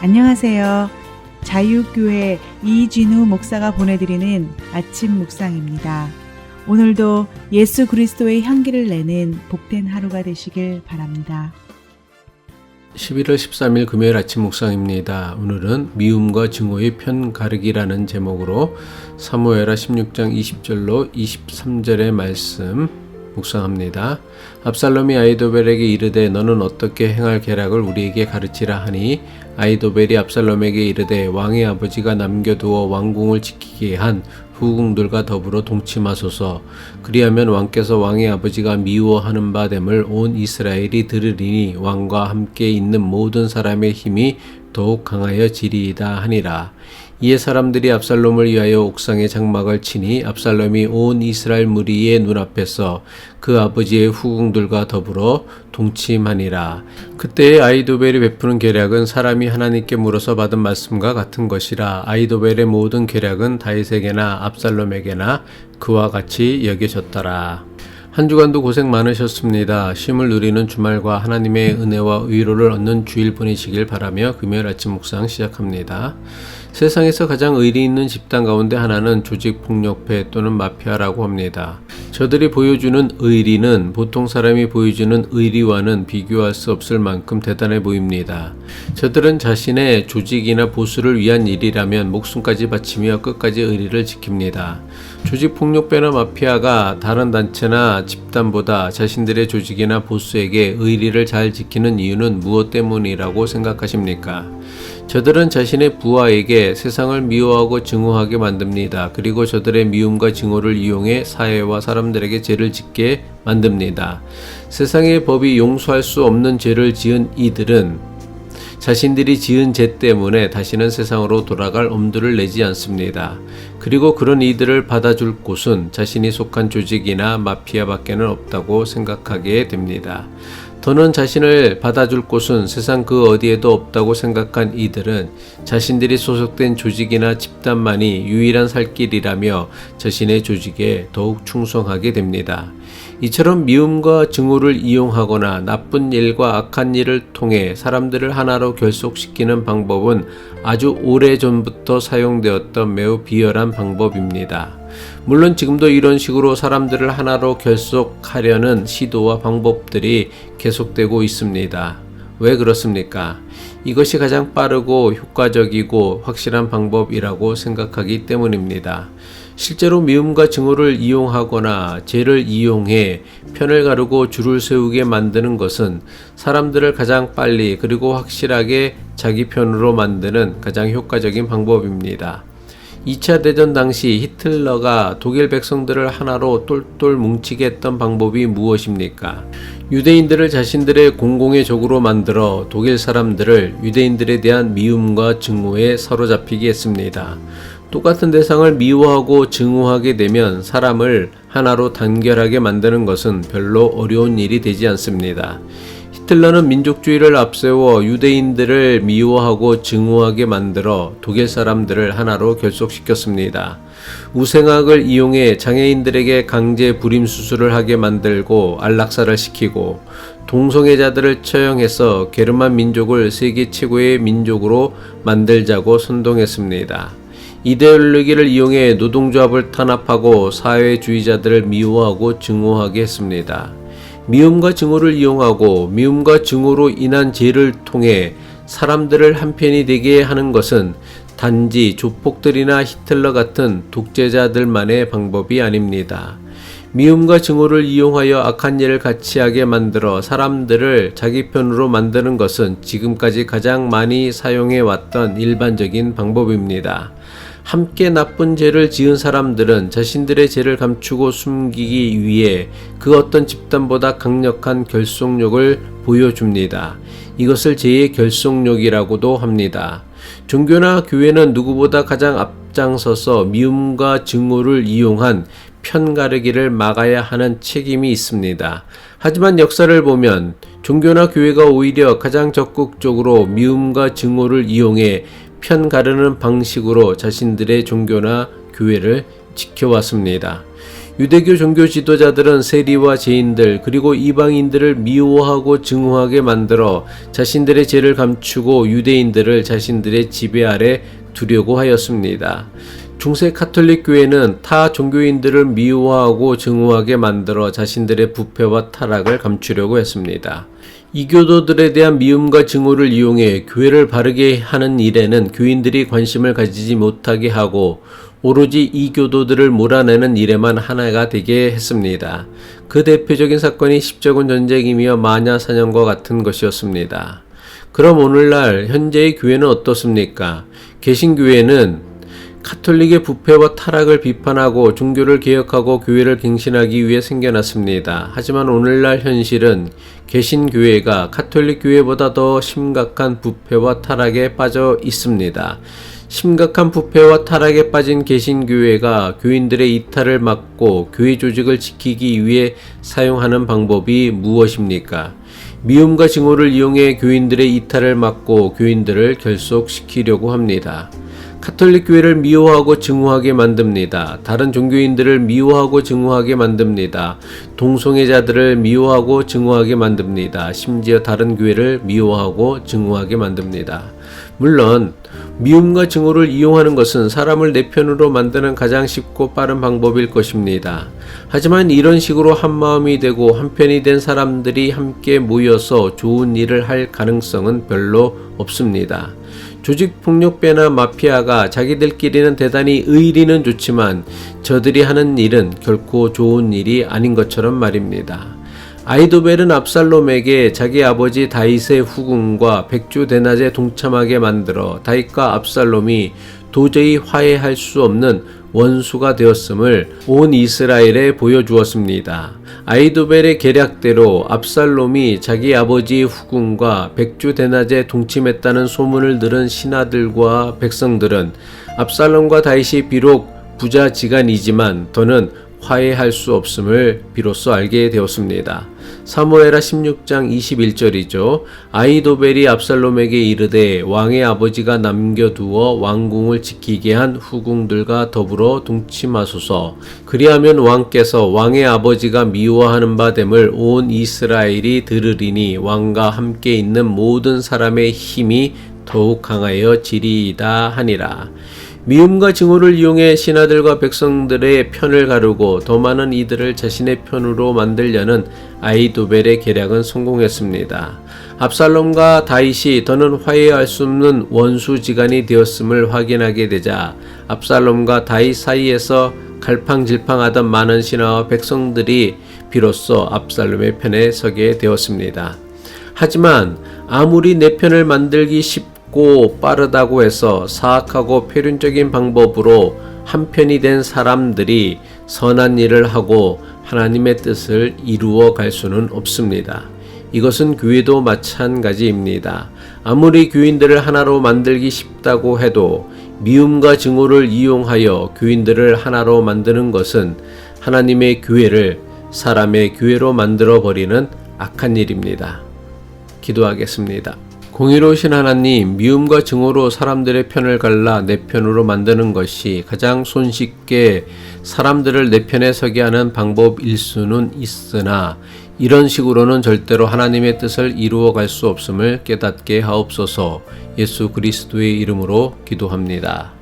안녕하세요. 자유교회 이진우 목사가 보내드리는 아침 묵상입니다. 오늘도 예수 그리스도의 향기를 내는 복된 하루가 되시길 바랍니다. 11월 13일 금요일 아침 묵상입니다. 오늘은 미움과 증오의 편 가르기라는 제목으로 사무엘하 16장 20절로 23절의 말씀 묵상합니다. 압살롬이 아히도벨에게 이르되 너는 어떻게 행할 계략을 우리에게 가르치라 하니 아히도벨이 압살롬에게 이르되 왕의 아버지가 남겨두어 왕궁을 지키게 한 후궁들과 더불어 동침하소서. 그리하면 왕께서 왕의 아버지가 미워하는 바 됨을 온 이스라엘이 들으리니 왕과 함께 있는 모든 사람의 힘이 더욱 강하여지리이다 하니라. 이에 사람들이 압살롬을 위하여 옥상에 장막을 치니 압살롬이 온 이스라엘 무리의 눈앞에서 그 아버지의 후궁들과 더불어 동침하니라. 그때에 아히도벨이 베푸는 계략은 사람이 하나님께 물어서 받은 말씀과 같은 것이라. 아히도벨의 모든 계략은 다윗에게나 압살롬에게나 그와 같이 여겨졌더라. 한 주간도 고생 많으셨습니다. 쉼을 누리는 주말과 하나님의 은혜와 위로를 얻는 주일 보내시길 바라며 금요일 아침 묵상 시작합니다. 세상에서 가장 의리 있는 집단 가운데 하나는 조직폭력배 또는 마피아라고 합니다. 저들이 보여주는 의리는 보통 사람이 보여주는 의리와는 비교할 수 없을 만큼 대단해 보입니다. 저들은 자신의 조직이나 보수를 위한 일이라면 목숨까지 바치며 끝까지 의리를 지킵니다. 조직폭력배나 마피아가 다른 단체나 집단보다 자신들의 조직이나 보수에게 의리를 잘 지키는 이유는 무엇 때문이라고 생각하십니까? 저들은 자신의 부하에게 세상을 미워하고 증오하게 만듭니다. 그리고 저들의 미움과 증오를 이용해 사회와 사람들에게 죄를 짓게 만듭니다. 세상의 법이 용서할 수 없는 죄를 지은 이들은 자신들이 지은 죄 때문에 다시는 세상으로 돌아갈 엄두를 내지 않습니다. 그리고 그런 이들을 받아줄 곳은 자신이 속한 조직이나 마피아밖에는 없다고 생각하게 됩니다. 더는 자신을 받아줄 곳은 세상 그 어디에도 없다고 생각한 이들은 자신들이 소속된 조직이나 집단만이 유일한 살 길이라며 자신의 조직에 더욱 충성하게 됩니다. 이처럼 미움과 증오를 이용하거나 나쁜 일과 악한 일을 통해 사람들을 하나로 결속시키는 방법은 아주 오래전부터 사용되었던 매우 비열한 방법입니다. 물론 지금도 이런 식으로 사람들을 하나로 결속하려는 시도와 방법들이 계속되고 있습니다. 왜 그렇습니까? 이것이 가장 빠르고 효과적이고 확실한 방법이라고 생각하기 때문입니다. 실제로 미움과 증오를 이용하거나 죄를 이용해 편을 가르고 줄을 세우게 만드는 것은 사람들을 가장 빨리 그리고 확실하게 자기 편으로 만드는 가장 효과적인 방법입니다. 2차 대전 당시 히틀러가 독일 백성들을 하나로 똘똘 뭉치게 했던 방법이 무엇입니까? 유대인들을 자신들의 공공의 적으로 만들어 독일 사람들을 유대인들에 대한 미움과 증오에 사로잡히게 했습니다. 똑같은 대상을 미워하고 증오하게 되면 사람을 하나로 단결하게 만드는 것은 별로 어려운 일이 되지 않습니다. 히틀러는 민족주의를 앞세워 유대인들을 미워하고 증오하게 만들어 독일 사람들을 하나로 결속시켰습니다. 우생학을 이용해 장애인들에게 강제 불임 수술을 하게 만들고 안락사를 시키고 동성애자들을 처형해서 게르만 민족을 세계 최고의 민족으로 만들자고 선동했습니다. 이데올로기를 이용해 노동조합을 탄압하고 사회주의자들을 미워하고 증오하게 했습니다. 미움과 증오를 이용하고 미움과 증오로 인한 죄를 통해 사람들을 한편이 되게 하는 것은 단지 조폭들이나 히틀러 같은 독재자들만의 방법이 아닙니다. 미움과 증오를 이용하여 악한 일을 같이 하게 만들어 사람들을 자기 편으로 만드는 것은 지금까지 가장 많이 사용해 왔던 일반적인 방법입니다. 함께 나쁜 죄를 지은 사람들은 자신들의 죄를 감추고 숨기기 위해 그 어떤 집단보다 강력한 결속력을 보여줍니다. 이것을 죄의 결속력이라고도 합니다. 종교나 교회는 누구보다 가장 앞장서서 미움과 증오를 이용한 편가르기를 막아야 하는 책임이 있습니다. 하지만 역사를 보면 종교나 교회가 오히려 가장 적극적으로 미움과 증오를 이용해 편 가르는 방식으로 자신들의 종교나 교회를 지켜왔습니다. 유대교 종교 지도자들은 세리와 죄인들 그리고 이방인들을 미워하고 증오하게 만들어 자신들의 죄를 감추고 유대인들을 자신들의 지배 아래 두려고 하였습니다. 중세 카톨릭 교회는 타 종교인들을 미워하고 증오하게 만들어 자신들의 부패와 타락을 감추려고 했습니다. 이교도들에 대한 미움과 증오를 이용해 교회를 바르게 하는 일에는 교인들이 관심을 가지지 못하게 하고 오로지 이교도들을 몰아내는 일에만 하나가 되게 했습니다. 그 대표적인 사건이 십자군 전쟁이며 마냐 사냥과 같은 것이었습니다. 그럼 오늘날 현재의 교회는 어떻습니까? 개신교회는 카톨릭의 부패와 타락을 비판하고 종교를 개혁하고 교회를 갱신하기 위해 생겨났습니다. 하지만 오늘날 현실은 개신교회가 카톨릭 교회보다 더 심각한 부패와 타락에 빠져 있습니다. 심각한 부패와 타락에 빠진 개신교회가 교인들의 이탈을 막고 교회 조직을 지키기 위해 사용하는 방법이 무엇입니까? 미움과 증오를 이용해 교인들의 이탈을 막고 교인들을 결속시키려고 합니다. 카톨릭 교회를 미워하고 증오하게 만듭니다. 다른 종교인들을 미워하고 증오하게 만듭니다. 동성애자들을 미워하고 증오하게 만듭니다. 심지어 다른 교회를 미워하고 증오하게 만듭니다. 물론 미움과 증오를 이용하는 것은 사람을 내 편으로 만드는 가장 쉽고 빠른 방법일 것입니다. 하지만 이런 식으로 한마음이 되고 한편이 된 사람들이 함께 모여서 좋은 일을 할 가능성은 별로 없습니다. 조직폭력배나 마피아가 자기들끼리는 대단히 의리는 좋지만 저들이 하는 일은 결코 좋은 일이 아닌 것처럼 말입니다. 아히도벨은 압살롬에게 자기 아버지 다윗의 후궁과 백주 대낮에 동참하게 만들어 다윗과 압살롬이 도저히 화해할 수 없는 원수가 되었음을 온 이스라엘에 보여주었습니다. 아히도벨의 계략대로 압살롬이 자기 아버지의 후궁과 백주 대낮에 동침했다는 소문을 들은 신하들과 백성들은 압살롬과 다윗이 비록 부자지간이지만 더는 화해할 수 없음을 비로소 알게 되었습니다. 사무엘하 16장 21절이죠. 아히도벨이 압살롬에게 이르되 왕의 아버지가 남겨두어 왕궁을 지키게 한 후궁들과 더불어 동침하소서. 그리하면 왕께서 왕의 아버지가 미워하는 바 됨을 온 이스라엘이 들으리니 왕과 함께 있는 모든 사람의 힘이 더욱 강하여 지리이다 하니라. 미움과 증오를 이용해 신하들과 백성들의 편을 가르고 더 많은 이들을 자신의 편으로 만들려는 아히도벨의 계략은 성공했습니다. 압살롬과 다윗이 더는 화해할 수 없는 원수지간이 되었음을 확인하게 되자 압살롬과 다윗 사이에서 갈팡질팡하던 많은 신하와 백성들이 비로소 압살롬의 편에 서게 되었습니다. 하지만 아무리 내 편을 만들기 쉽고 빠르다고 해서 사악하고 표륜적인 방법으로 한편이 된 사람들이 선한 일을 하고 하나님의 뜻을 이루어 갈 수는 없습니다. 이것은 교회도 마찬가지입니다. 아무리 교인들을 하나로 만들기 쉽다고 해도 미움과 증오를 이용하여 교인들을 하나로 만드는 것은 하나님의 교회를 사람의 교회로 만들어 버리는 악한 일입니다. 기도하겠습니다. 공의로우신 하나님, 미움과 증오로 사람들의 편을 갈라 내 편으로 만드는 것이 가장 손쉽게 사람들을 내 편에 서게 하는 방법일 수는 있으나 이런 식으로는 절대로 하나님의 뜻을 이루어 갈 수 없음을 깨닫게 하옵소서. 예수 그리스도의 이름으로 기도합니다.